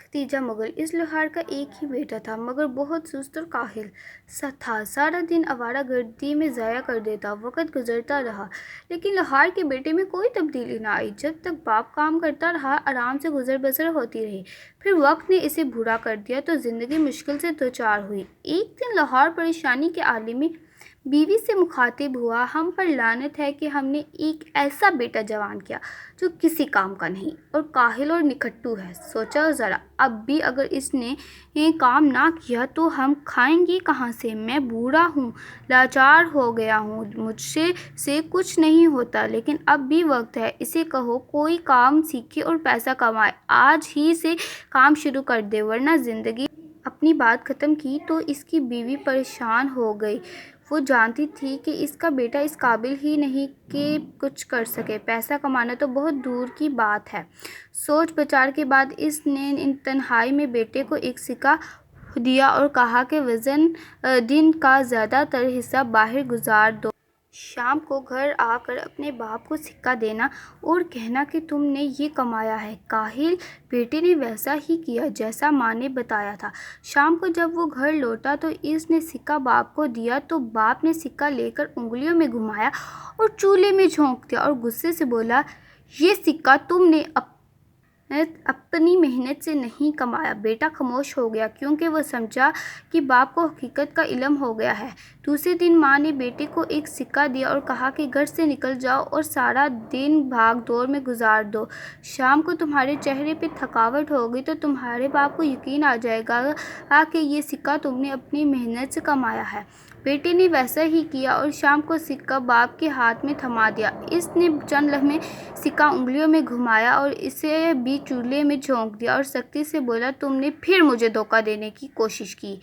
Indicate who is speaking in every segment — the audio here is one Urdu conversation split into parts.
Speaker 1: ختیجہ مغل اس لوہار کا ایک ہی بیٹا تھا مگر بہت سست اور کاہل سا تھا۔ سارا دن آوارہ گردی میں ضائع کر دیتا۔ وقت گزرتا رہا لیکن لوہار کے بیٹے میں کوئی تبدیلی نہ آئی۔ جب تک باپ کام کرتا رہا آرام سے گزر بسر ہوتی رہی۔ پھر وقت نے اسے بوڑھا کر دیا تو زندگی مشکل سے دوچار ہوئی۔ ایک دن لوہار پریشانی کے عالم میں بیوی سے مخاطب ہوا، ہم پر لعنت ہے کہ ہم نے ایک ایسا بیٹا جوان کیا جو کسی کام کا نہیں اور کاہل اور نکھٹو ہے۔ سوچا ذرا، اب بھی اگر اس نے کام نہ کیا تو ہم کھائیں گے کہاں سے؟ میں بوڑھا ہوں، لاچار ہو گیا ہوں، مجھ سے کچھ نہیں ہوتا، لیکن اب بھی وقت ہے۔ اسے کہو کوئی کام سیکھے اور پیسہ کمائے، آج ہی سے کام شروع کر دے ورنہ زندگی۔ اپنی بات ختم کی تو اس کی بیوی پریشان ہو گئی۔ وہ جانتی تھی کہ اس کا بیٹا اس قابل ہی نہیں کہ کچھ کر سکے، پیسہ کمانا تو بہت دور کی بات ہے۔ سوچ بچار کے بعد اس نے تنہائی میں بیٹے کو ایک سکہ دیا اور کہا کہ دن کا زیادہ تر حصہ باہر گزار دو۔ شام کو گھر آ کر اپنے باپ کو سکہ دینا اور کہنا کہ تم نے یہ کمایا ہے۔ کاہل بیٹے نے ویسا ہی کیا جیسا ماں نے بتایا تھا۔ شام کو جب وہ گھر لوٹا تو اس نے سکہ باپ کو دیا تو باپ نے سکہ لے کر انگلیوں میں گھمایا اور چولہے میں جھونک دیا اور غصے سے بولا، یہ سکہ تم نے اپنی محنت سے نہیں کمایا۔ بیٹا خاموش ہو گیا کیونکہ وہ سمجھا کہ باپ کو حقیقت کا علم ہو گیا ہے۔ دوسرے دن ماں نے بیٹے کو ایک سکہ دیا اور کہا کہ گھر سے نکل جاؤ اور سارا دن بھاگ دوڑ میں گزار دو۔ شام کو تمہارے چہرے پہ تھکاوٹ ہوگی تو تمہارے باپ کو یقین آ جائے گا کہ یہ سکہ تم نے اپنی محنت سے کمایا ہے۔ بیٹے نے ویسا ہی کیا اور شام کو سکہ باپ کے ہاتھ میں تھما دیا۔ اس نے چند لمحے سکہ انگلیوں میں گھمایا اور اسے بھی چولہے میں جھونک دیا اور سختی سے بولا، تم نے پھر مجھے دھوکہ دینے کی کوشش کی۔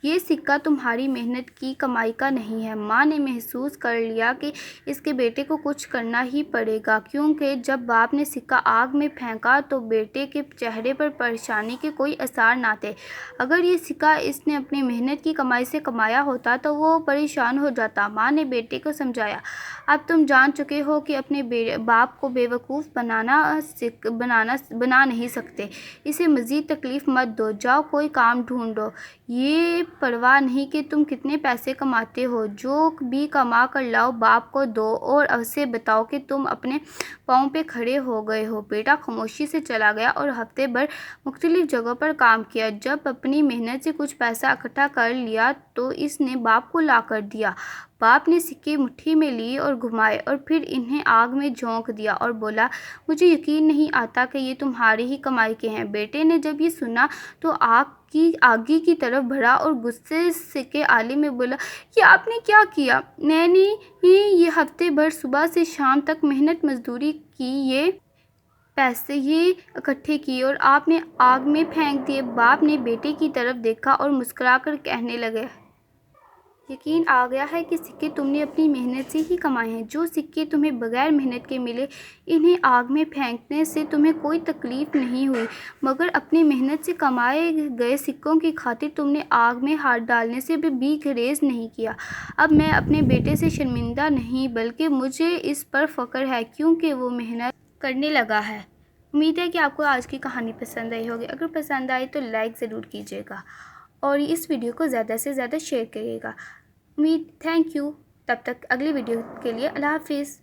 Speaker 1: یہ سکہ تمہاری محنت کی کمائی کا نہیں ہے۔ ماں نے محسوس کر لیا کہ اس کے بیٹے کو کچھ کرنا ہی پڑے گا کیونکہ جب باپ نے سکہ آگ میں پھینکا تو بیٹے کے چہرے پر پریشانی کے کوئی آثار نہ تھے۔ اگر یہ سکہ اس نے اپنی محنت کی کمائی سے کمایا ہوتا تو وہ پریشان ہو جاتا۔ ماں نے بیٹے کو سمجھایا، اب تم جان چکے ہو کہ اپنے باپ کو بے وقوف بنا نہیں سکتے، اسے مزید تکلیف مت دو، جاؤ کوئی کام ڈھونڈو۔ یہ پرواہ نہیں کہ تم کتنے پیسے کماتے ہو، جو بھی کما کر لاؤ باپ کو دو اور اسے بتاؤ کہ تم اپنے پاؤں پہ کھڑے ہو گئے ہو۔ بیٹا خاموشی سے چلا گیا اور ہفتے بھر مختلف جگہوں پر کام کیا۔ جب اپنی محنت سے کچھ پیسہ اکٹھا کر لیا تو اس نے باپ کو لا کر دیا۔ باپ نے سکے مٹھی میں لیے اور گھمائے اور پھر انہیں آگ میں جھونک دیا اور بولا، مجھے یقین نہیں آتا کہ یہ تمہاری ہی کمائی کے ہیں۔ بیٹے نے جب یہ سنا تو آگے کی طرف بڑھا اور غصے کے عالم میں بولا، یہ آپ نے کیا کیا؟ میں نے یہ ہفتے بھر صبح سے شام تک محنت مزدوری کی، یہ پیسے اکٹھے کیے اور آپ نے آگ میں پھینک دیے۔ باپ نے بیٹے کی طرف دیکھا اور مسکرا کر کہنے لگے، یقین آ گیا ہے کہ سکے تم نے اپنی محنت سے ہی کمائے ہیں۔ جو سکے تمہیں بغیر محنت کے ملے، انہیں آگ میں پھینکنے سے تمہیں کوئی تکلیف نہیں ہوئی، مگر اپنی محنت سے کمائے گئے سکوں کی خاطر تم نے آگ میں ہاتھ ڈالنے سے بھی گریز نہیں کیا۔ اب میں اپنے بیٹے سے شرمندہ نہیں بلکہ مجھے اس پر فخر ہے کیونکہ وہ محنت کرنے لگا ہے۔ امید ہے کہ آپ کو آج کی کہانی پسند آئی ہوگی۔ اگر پسند آئی تو لائک ضرور کیجیے گا اور اس ویڈیو کو زیادہ سے زیادہ شیئر کریے گا۔ Thank you. تب تک اگلی ویڈیو کے لیے اللہ حافظ۔